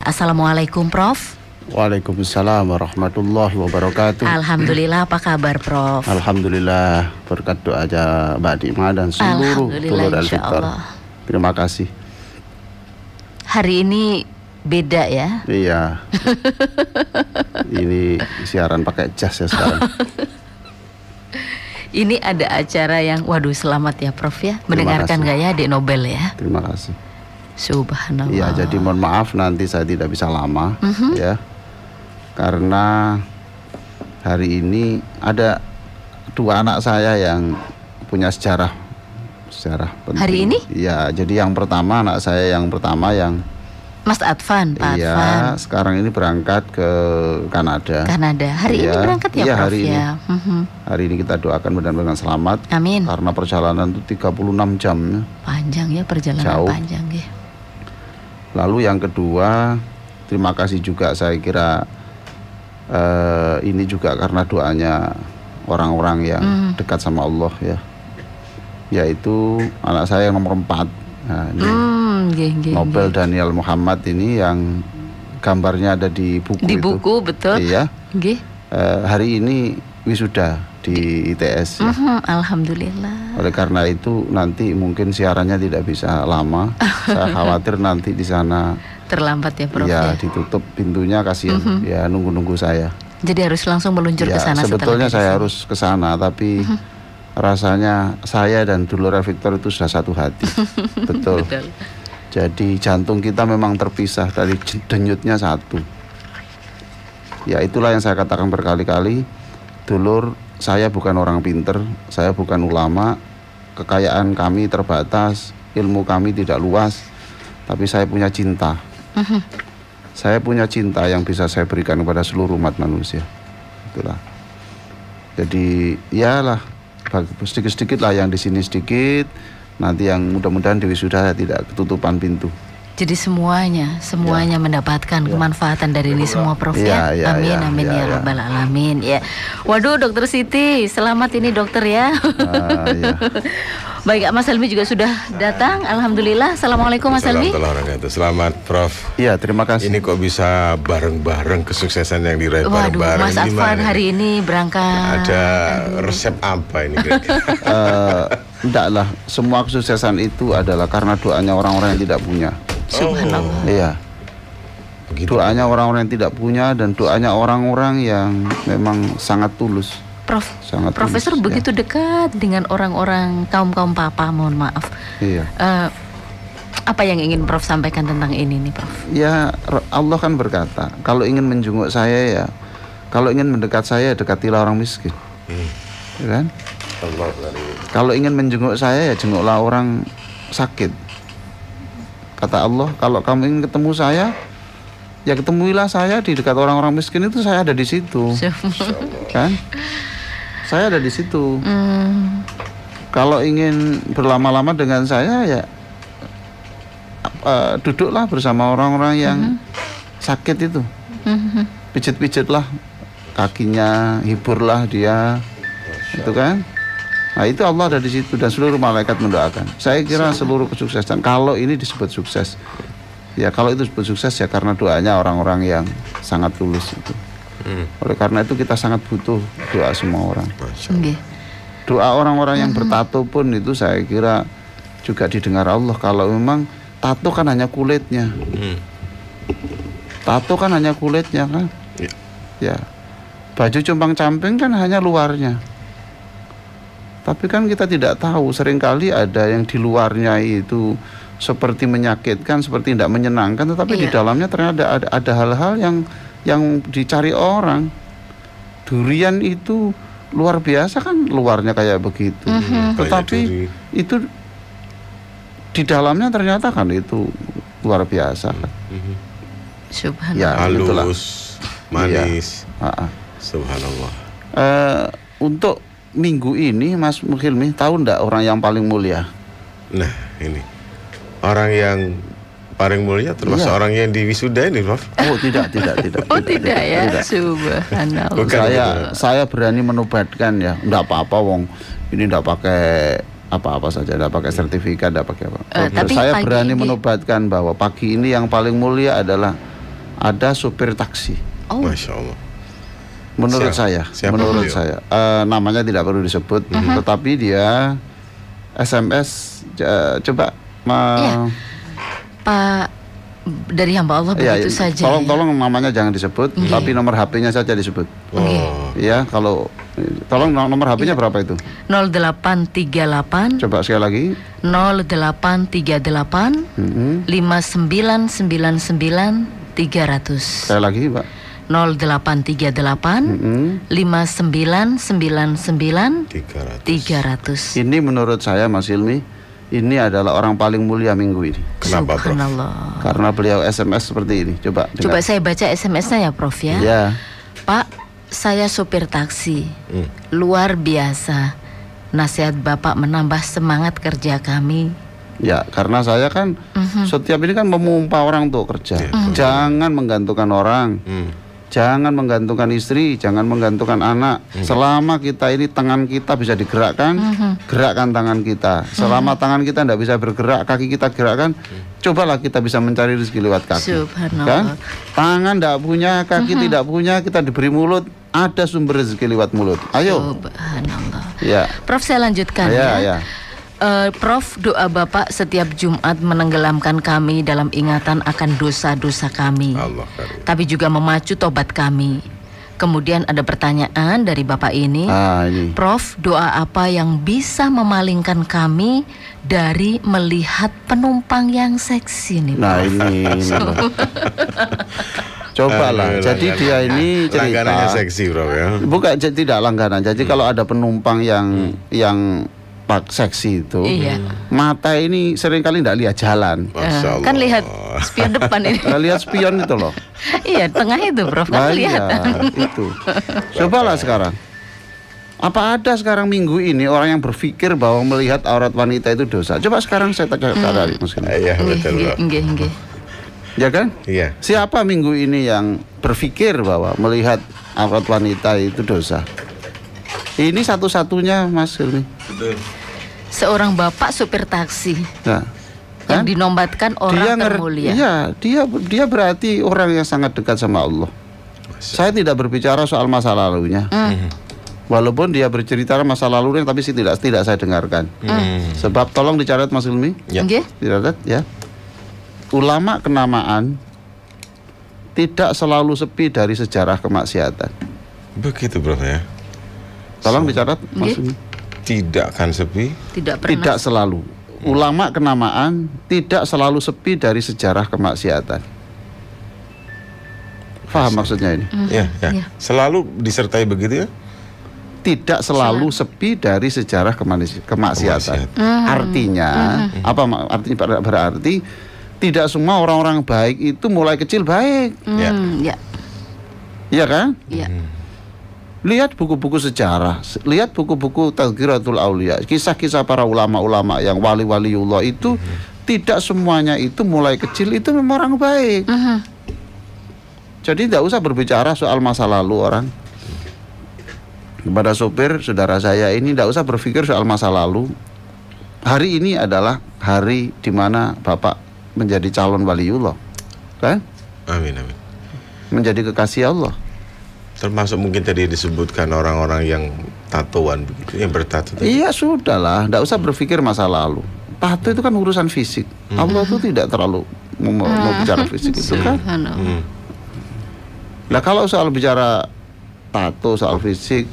Assalamualaikum Prof. Waalaikumsalam warahmatullahi wabarakatuh. Alhamdulillah, apa kabar Prof? Alhamdulillah, berkat doa aja Mbak Dima dan seluruh dulur Al-Fitar. Terima kasih. Hari ini beda ya? Iya. Ini siaran pakai jas ya sekarang. Ini ada acara yang, waduh selamat ya Prof ya. Mendengarkan gak ya Adik Nobel ya? Terima kasih. Subhanallah. Iya, jadi mohon maaf nanti saya tidak bisa lama ya. Karena hari ini ada dua anak saya yang punya sejarah penting. Hari ini? Iya, jadi yang pertama anak saya yang Mas Advan, Pak iya, Advan. sekarang ini berangkat ke Kanada. Hari ini berangkat ya, Prof hari ya. Hari ini kita doakan mudah-mudahan selamat. Amin. Karena perjalanan itu 36 jam. Panjang ya perjalanan. Jauh. Panjang ya. Lalu yang kedua, terima kasih juga saya kira ini juga karena doanya orang-orang yang dekat sama Allah ya. Yaitu anak saya yang nomor 4. Nah, ini Nobel Daniel Muhammad ini yang gambarnya ada di buku. Di buku betul. Iya. Hari ini wisuda di ITS ya. Alhamdulillah. Oleh karena itu nanti mungkin siarannya tidak bisa lama. Saya khawatir nanti di sana terlambat ya Prof ya. Ditutup pintunya, kasihan ya nunggu-nunggu saya. Jadi harus langsung meluncur ke sana. Sebetulnya saya harus ke sana tapi rasanya saya dan dulur Victor itu sudah satu hati. Betul. Jadi jantung kita memang terpisah, dari denyutnya satu. Ya itulah yang saya katakan berkali-kali. Dulur, saya bukan orang pinter, saya bukan ulama, kekayaan kami terbatas, ilmu kami tidak luas, tapi saya punya cinta. Saya punya cinta yang bisa saya berikan kepada seluruh umat manusia. Itulah. Jadi iyalah, sedikit-sedikit lah, yang di sini sedikit, nanti yang mudah-mudahan di wisuda tidak ketutupan pintu. Jadi semuanya mendapatkan kemanfaatan dari ini semua Prof ya. Amin ya rabbal alamin ya. Waduh Dokter Siti, selamat ini dokter ya. Baik, Mas Helmi juga sudah datang. Alhamdulillah. Assalamualaikum Mas Helmi. Selamat Prof. Iya, terima kasih. Ini kok bisa bareng-bareng kesuksesan yang diraih bareng-bareng. Waduh, Mas Advan hari ini berangkat. Ada resep apa ini? Enggak lah, semua kesuksesan itu adalah karena doanya orang-orang yang tidak punya. Subhanallah. Iya. Begitu. Doanya orang-orang yang tidak punya dan doanya orang-orang yang memang sangat tulus. Profesor tulus, begitu dekat dengan orang-orang kaum papa, mohon maaf. Iya. Apa yang ingin Prof sampaikan tentang ini nih, Prof? Ya, Allah kan berkata, kalau ingin menjenguk saya ya, kalau ingin mendekat saya, dekatilah orang miskin. Ya kan? Kalau ingin menjenguk saya ya jenguklah orang sakit. Kata Allah, kalau kamu ingin ketemu saya, ya ketemuilah saya di dekat orang-orang miskin itu, saya ada di situ. Kan? Saya ada di situ. Kalau ingin berlama-lama dengan saya ya duduklah bersama orang-orang yang sakit itu. Pijit-pijitlah kakinya, hiburlah dia. Itu kan? Nah itu Allah ada di situ dan seluruh malaikat mendoakan. Saya kira seluruh kesuksesan, kalau ini disebut sukses, ya kalau itu disebut sukses ya karena doanya orang-orang yang sangat tulus itu. Oleh karena itu kita sangat butuh doa semua orang. Doa orang-orang yang bertato pun itu saya kira juga didengar Allah. Kalau memang tato kan hanya kulitnya, tato kan hanya kulitnya kan, ya baju compang-camping kan hanya luarnya. Tapi kan kita tidak tahu, seringkali ada yang di luarnya itu seperti menyakitkan, seperti tidak menyenangkan, tetapi di dalamnya ternyata ada hal-hal yang dicari orang. Durian itu luar biasa kan, luarnya kayak begitu, tetapi itu di dalamnya ternyata kan itu luar biasa kan. Subhanallah. Ya, halus, manis. Subhanallah. Untuk minggu ini Mas Hilmi tahu enggak orang yang paling mulia? Nah ini orang yang paling mulia termasuk orang yang di wisuda ini, Prof? Oh tidak. Oh tidak ya. Subhanallah. Saya berani menubatkan ya, enggak apa-apa wong ini enggak pakai apa-apa saja, enggak pakai sertifikat, enggak pakai apa. Tapi saya berani menubatkan bahwa pagi ini yang paling mulia adalah ada supir taksi. Oh. Masya Allah. Menurut Siapa saya, namanya tidak perlu disebut, tetapi dia SMS coba Pak, dari hamba Allah begitu saja. Tolong namanya jangan disebut, tapi nomor HP-nya saja disebut. Ya, kalau tolong nomor HP-nya berapa itu? 0838. Coba sekali lagi. 0838 5999 300. Sekali lagi, Pak. 0838 5999 300. Ini menurut saya, Mas Hilmi, ini adalah orang paling mulia minggu ini. Kenapa, Prof? Subhanallah. Karena beliau SMS seperti ini. Coba saya baca SMS-nya ya, Prof ya. Ya. Pak, saya supir taksi. Luar biasa. Nasihat Bapak menambah semangat kerja kami. Ya, karena saya kan setiap ini kan memompa orang untuk kerja. Jangan menggantungkan orang. Jangan menggantungkan istri, jangan menggantungkan anak. Selama kita ini tangan kita bisa digerakkan, gerakkan tangan kita. Selama tangan kita tidak bisa bergerak, kaki kita gerakkan, cobalah kita bisa mencari rezeki lewat kaki. Subhanallah. Kan? Tangan tidak punya, kaki tidak punya, kita diberi mulut, ada sumber rezeki lewat mulut. Ayo. Subhanallah. Ya. Prof, saya lanjutkan ya. Prof, doa Bapak setiap Jumat menenggelamkan kami dalam ingatan akan dosa-dosa kami, tapi juga memacu tobat kami. Kemudian ada pertanyaan dari Bapak ini. Prof, doa apa yang bisa memalingkan kami dari melihat penumpang yang seksi nih, Prof? Nah ini. Cobalah. Jadi dia ini cerita. Langganannya seksi, Bro ya. Bukan, tidak langganan. Jadi kalau ada penumpang yang seksi itu, mata ini seringkali tidak lihat jalan. Kan lihat spion depan ini. Lihat spion itu loh. Iya, tengah itu, Prof, kan kelihatan. Itu. Cobalah sekarang. Apa ada sekarang minggu ini orang yang berpikir bahwa melihat aurat wanita itu dosa? Coba sekarang saya tanya dari Mas. Iya, betul, Nggih. Ya kan? Iya. Siapa minggu ini yang berpikir bahwa melihat aurat wanita itu dosa? Ini satu-satunya, Mas Hilmi. Betul. Seorang bapak supir taksi Nah, yang dinombatkan orang termulia. Iya, dia berarti orang yang sangat dekat sama Allah. Saya tidak berbicara soal masa lalunya. Walaupun dia bercerita masa lalunya, tapi tidak saya dengarkan. Sebab tolong dicatat, Mas Hilmi. Ya. Dicatat ya. Ulama kenamaan tidak selalu sepi dari sejarah kemaksiatan. Begitu, Bro ya. Tolong dicatat, Mas Hilmi. Tidak akan sepi. Tidak selalu. Ulama kenamaan tidak selalu sepi dari sejarah kemaksiatan. Faham maksudnya ini? Ya. Selalu disertai begitu ya? Tidak selalu sepi dari sejarah kemaksiatan. Artinya, apa artinya? Berarti tidak semua orang-orang baik itu mulai kecil baik. Iya kan? Iya. Lihat buku-buku sejarah, lihat buku-buku Tazkiratul Aulia, kisah-kisah para ulama-ulama yang wali-waliullah itu tidak semuanya itu mulai kecil itu memang orang baik. Jadi tidak usah berbicara soal masa lalu orang. Kepada sopir saudara saya ini tidak usah berpikir soal masa lalu. Hari ini adalah hari di mana Bapak menjadi calon waliullah, kan? Amin. Menjadi kekasih Allah. Termasuk mungkin tadi disebutkan orang-orang yang tatoan begitu, yang bertato tadi. Iya sudahlah, tidak usah berpikir masa lalu. Tato itu kan urusan fisik. Allah itu tidak terlalu mau bicara fisik itu kan. Nah kalau soal bicara tato, soal fisik,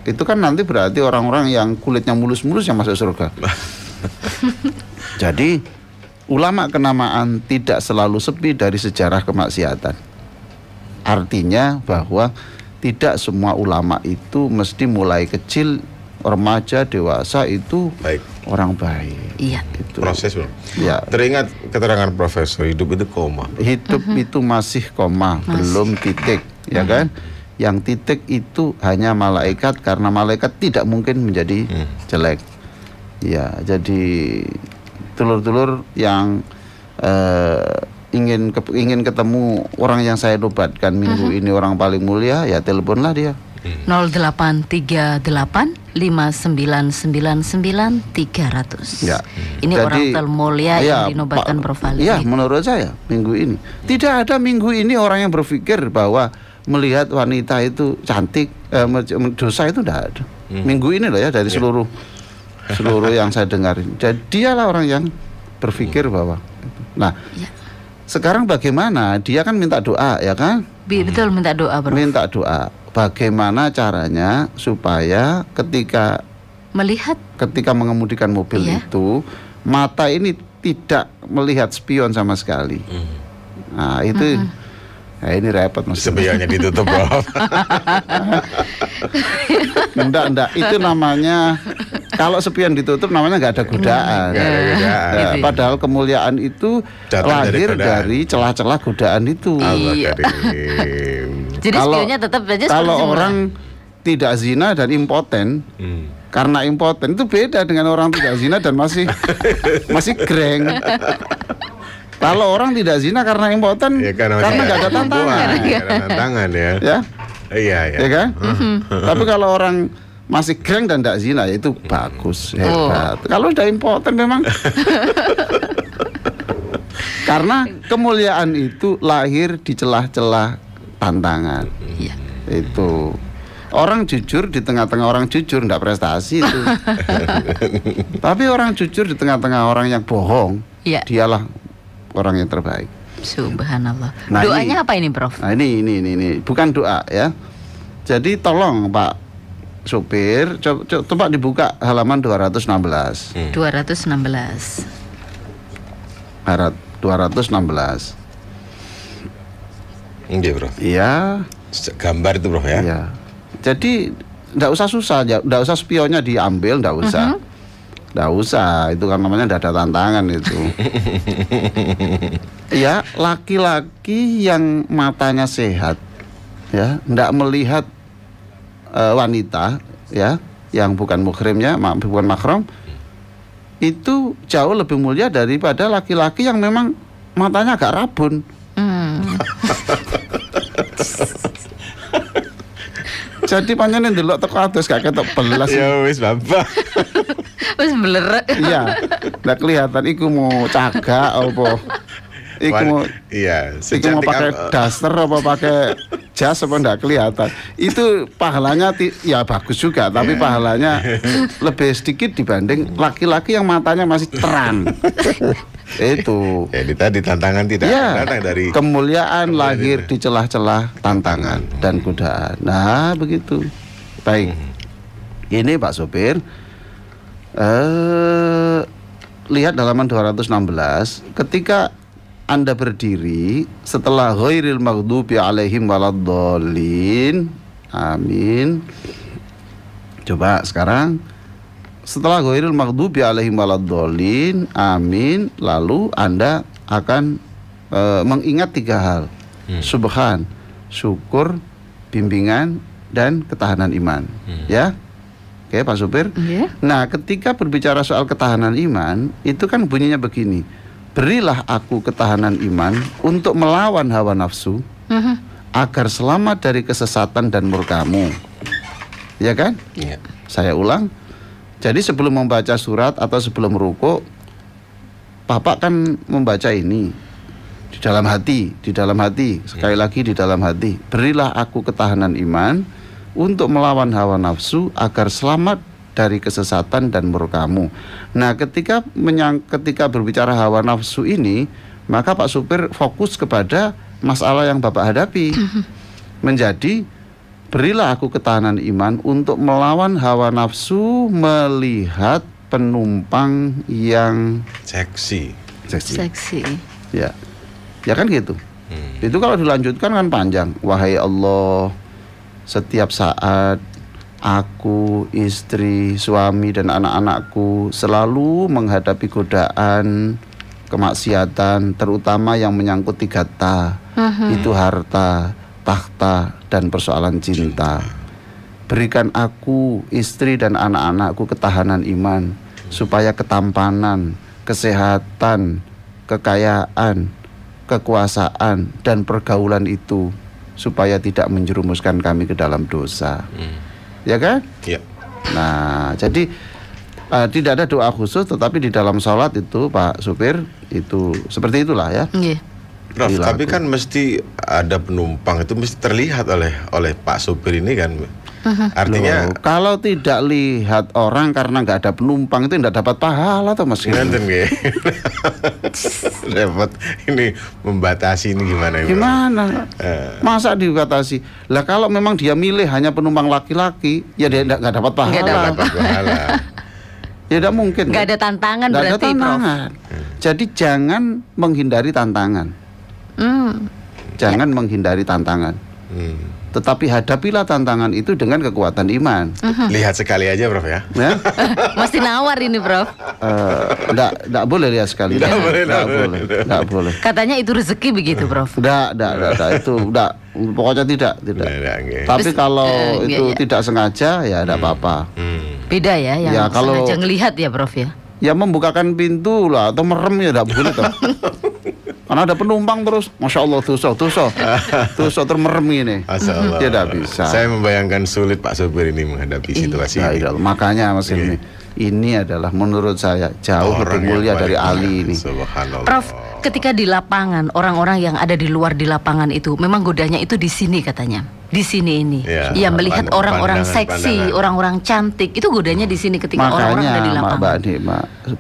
itu kan nanti berarti orang-orang yang kulitnya mulus-mulus yang masuk surga. Jadi ulama kenamaan tidak selalu sepi dari sejarah kemaksiatan. Artinya bahwa tidak semua ulama itu mesti mulai kecil, remaja, dewasa itu baik. Orang baik. Iya. Itu. Proses, Bro. Ya. Teringat keterangan Profesor, hidup itu koma. Hidup itu masih koma, belum titik, ya kan? Yang titik itu hanya malaikat, karena malaikat tidak mungkin menjadi jelek. Ya, jadi telur-telur yang ingin ketemu orang yang saya nobatkan minggu ini orang paling mulia, ya teleponlah dia. 08385999 Ya. Ini Jadi, orang termulia ya, yang dinobatkan Prof. Ali. Ya, menurut saya minggu ini tidak ada minggu ini orang yang berpikir bahwa melihat wanita itu cantik dosa itu tidak ada. Minggu ini loh ya, dari seluruh yang saya dengarin. Jadi dialah orang yang berpikir bahwa. Nah, sekarang bagaimana? Dia kan minta doa, ya kan? Betul, minta doa, Prof. Minta doa. Bagaimana caranya supaya ketika mengemudikan mobil itu, mata ini tidak melihat spion sama sekali. Nah, itu ini repot Mas. Spionnya ditutup, Prof. Enggak, itu namanya kalau spion ditutup namanya nggak ada godaan. Padahal kemuliaan itu lahir dari celah-celah godaan itu. Iya. Jadi spionnya tetap aja. Kalau orang tidak zina dan impoten, karena impoten itu beda dengan orang tidak zina dan masih greng. Kalau orang tidak zina karena impoten, karena nggak ada tantangan. Nggak ada tantangan ya. Iya. Ya kan? Tapi kalau orang masih greng dan tidak zina, ya itu bagus, hebat. Kalau udah impoten memang karena kemuliaan itu lahir di celah-celah tantangan. Itu orang jujur di tengah-tengah orang jujur tidak prestasi itu. Tapi orang jujur di tengah-tengah orang yang bohong, dialah orang yang terbaik. Subhanallah. Doanya apa ini, Prof? Nah, ini bukan doa ya. Jadi tolong Pak supir, coba dibuka halaman 216. 216. 216. Iya, Prof. Iya. Gambar itu, Prof ya. Iya. Jadi enggak usah susah, enggak usah spionnya diambil, enggak usah. Enggak usah, itu kan namanya enggak ada tantangan itu. Ya, laki-laki yang matanya sehat ya, enggak melihat wanita ya yang bukan muhrimnya, bukan mahram, itu jauh lebih mulia daripada laki-laki yang memang matanya agak rabun. Jadi panjenengan ndelok teko atus gak ketok belas. Ya wis, Bapak. Wis belerek. Iya. Ndak kelihatan iku mau cagak apa. Iku mau pakai daster apa pakai jas apa ndak kelihatan. Itu pahalanya ya bagus juga, tapi pahalanya lebih sedikit dibanding laki-laki yang matanya masih terang. Itu. Jadi tadi tantangan tidak datang dari kemuliaan lahir di celah-celah tantangan dan godaan. Nah, begitu. Baik. Ini Pak Sopir. Lihat halaman 216, ketika Anda berdiri setelah ghairil maghdubi alaihim waladdallin. Amin. Coba sekarang setelah ghairil maghdubi alaihim waladdallin. Amin. Lalu Anda akan mengingat 3 hal. Subhan, syukur, bimbingan, dan ketahanan iman. Ya. Oke, Pak Supir. Nah, ketika berbicara soal ketahanan iman, itu kan bunyinya begini. Berilah aku ketahanan iman untuk melawan hawa nafsu, agar selamat dari kesesatan dan murkamu. Ya kan? Iya. Saya ulang. Jadi sebelum membaca surat atau sebelum ruku, Bapak kan membaca ini di dalam hati, sekali lagi di dalam hati. Berilah aku ketahanan iman untuk melawan hawa nafsu agar selamat dari kesesatan dan murkamu. Nah, ketika berbicara hawa nafsu ini, maka Pak Supir fokus kepada masalah yang Bapak hadapi. Menjadi berilah aku ketahanan iman untuk melawan hawa nafsu melihat penumpang yang seksi. Ya. Ya kan gitu. Itu kalau dilanjutkan kan panjang. Wahai Allah, setiap saat aku, istri, suami, dan anak-anakku selalu menghadapi godaan, kemaksiatan, terutama yang menyangkut 3 ta. Itu harta, takhta, dan persoalan cinta. Berikan aku, istri, dan anak-anakku ketahanan iman, supaya ketampanan, kesehatan, kekayaan, kekuasaan, dan pergaulan itu supaya tidak menjerumuskan kami ke dalam dosa. Ya kan? Ya. Nah, jadi tidak ada doa khusus, tetapi di dalam sholat itu Pak Supir itu seperti itulah ya. Prof, tapi kan mesti ada penumpang, itu mesti terlihat oleh Pak Supir ini kan. Artinya kalau tidak lihat orang karena nggak ada penumpang itu tidak dapat pahala atau Mas? Repot ini membatasi ini gimana? Gimana? Masa dibatasi? Lah kalau memang dia milih hanya penumpang laki-laki, ya dia nggak dapat pahala. Nggak dapat pahala. Ya tidak mungkin. Nggak ada tantangan berarti. Nggak ada tantangan. Jadi jangan menghindari tantangan. Jangan menghindari tantangan. Tetapi hadapilah tantangan itu dengan kekuatan iman. Lihat sekali aja, Prof ya. Mesti nawar ini, Prof. Enggak boleh lihat sekali. Enggak boleh. Katanya itu rezeki begitu, Prof. Enggak, itu enggak. Pokoknya tidak. Tapi kalau itu tidak sengaja ya enggak apa-apa. Beda ya, yang ya, kalau sengaja ngelihat ya, Prof ya. Ya membukakan pintu lah atau merem ya enggak boleh toh. Karena ada penumpang terus, masya Allah tuh termerem ini. Tidak bisa. Saya membayangkan sulit Pak Supir ini menghadapi situasi ini. Makanya Mas Ilmi, ini adalah menurut saya jauh lebih mulia dari Ali ini. Prof, ketika di lapangan orang-orang yang ada di luar di lapangan itu memang godanya itu di sini katanya. Di sini ini, ya melihat orang-orang seksi, orang-orang cantik, itu godanya di sini ketika orang-orang ada di lapangan.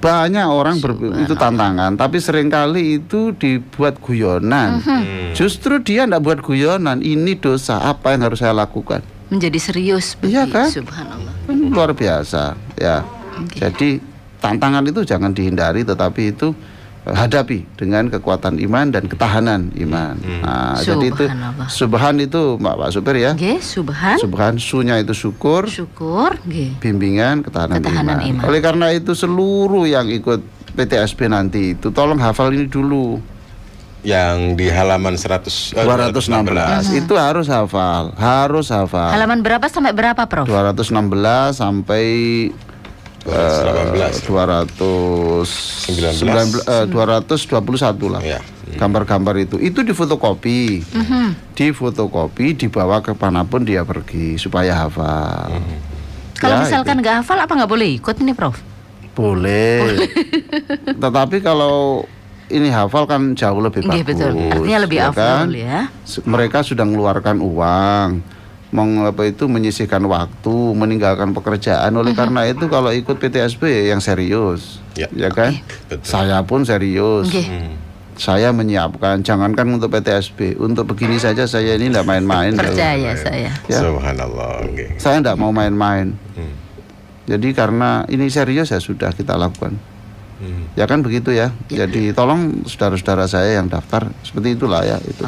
Banyak orang itu tantangan, tapi seringkali itu dibuat guyonan. Justru dia tidak buat guyonan, ini dosa, apa yang harus saya lakukan? Menjadi serius, iya kan? Subhanallah. Luar biasa, ya. Jadi tantangan itu jangan dihindari, tetapi itu hadapi dengan kekuatan iman dan ketahanan iman. Nah, jadi itu subhan itu Pak Supir ya. Subhan sunya itu syukur. Bimbingan ketahanan iman. Oleh karena itu seluruh yang ikut PTSB nanti itu tolong hafal ini dulu. Yang di halaman 216 itu harus hafal. Halaman berapa sampai berapa, Prof? 216 sampai 221 lah. Gambar-gambar itu difotokopi. Dibawa ke manapun dia pergi supaya hafal. Kalau misalkan nggak hafal, apa nggak boleh ikut ini, Prof? Boleh. Tetapi kalau ini hafal kan jauh lebih bagus. Betul. Artinya lebih afdal ya. Mereka sudah mengeluarkan uang, menyisihkan waktu, meninggalkan pekerjaan. Oleh karena itu kalau ikut PTSB yang serius, ya kan? Saya pun serius. Saya menyiapkan, jangankan untuk PTSB, untuk begini saja saya ini tidak main-main. Percaya saya. Ya. Subhanallah. Saya tidak mau main-main. Jadi karena ini serius ya sudah kita lakukan. Ya kan begitu ya. Jadi tolong saudara-saudara saya yang daftar seperti itulah ya itu.